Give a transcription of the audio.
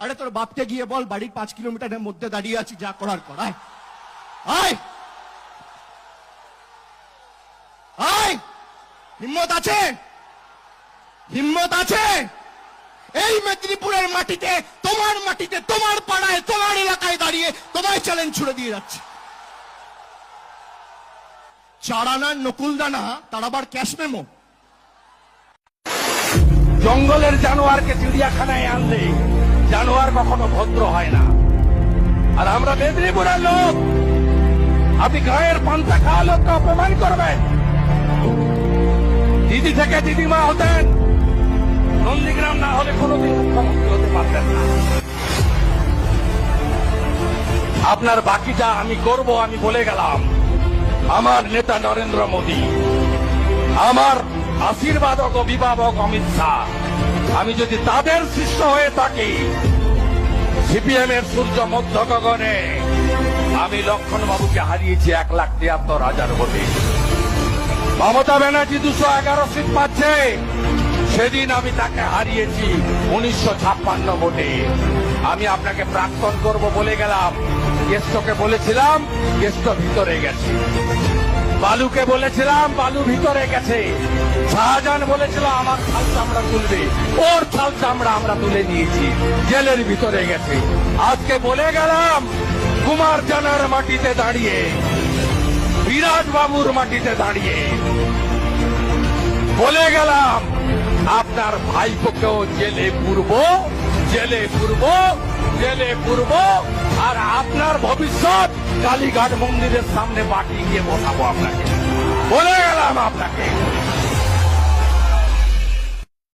আরে তোর বাপকে গিয়ে বল বাড়ির 5 কিলোমিটারের মধ্যে দাঁড়িয়ে আছি, যা করার করায়। আয় আয়, হিম্মত আছে, হিম্মত আছে। এই মেদিনীপুরের মাটিতে, তোমার মাটিতে, তোমার পাড়ায়, তোমার এলাকায় দাঁড়িয়ে তোমায় চ্যালেঞ্জ ছুড়ে দিয়ে যাচ্ছে। 4 আনার নকুলদানা, তার আবার ক্যাশ মেমো। জঙ্গলের জানোয়ারকে চিড়িয়াখানায় আনলে জানোয়ার কখনো ভদ্র হয় না। আর আমরা মেদিনীপুরের লোক, আপনি গায়ের পান্তা খাওয়া লোককে অপমান করবেন। দিদি থেকে দিদিমা হতেন, নন্দীগ্রাম না হলে কোনোদিন মুখ্যমন্ত্রী হতে পারতেন না। আপনার বাকিটা আমি করব, আমি বলে গেলাম। আমার নেতা নরেন্দ্র মোদী, আমার আশীর্বাদক অভিভাবক অমিত শাহ, আমি যদি তাদের শিষ্য হয়ে থাকি, সিপিএম এর সূর্য মধ্য গগনে আমি লক্ষণ বাবুকে হারিয়েছি 1,73,000 ভোটে। মমতা ব্যানার্জি 211 সিট পাচ্ছে, সেদিন আমি তাকে হারিয়েছি 1956 ভোটে। আমি আপনাকে প্রাক্তন করব বলে গেলাম, কেষ্টকে বলেছিলাম কেষ্ট ভিতরে গেছে, বালুকে বলেছিলাম বালু ভিতরে গেছে, শাহজাহান বলেছিল আমার ছাল চামড়া তুলবে, ওর ছাল চামড়া আমরা তুলে নিয়েছি, জেলের ভিতরে গেছে। আজকে বলে গেলাম কুমার জানার মাটিতে দাঁড়িয়ে, বিরাট বাবুর মাটিতে দাঁড়িয়ে বলে গেলাম আপনার ভাইপোকেও জেলে পুরব, জেলে পুরব, জেলে পুরব। আর আপনার ভবিষ্যৎ কালীঘাট মন্দিরের সামনে পাঠিয়ে গিয়ে বসাবো আপনাকে, বলে গেলাম আপনাকে।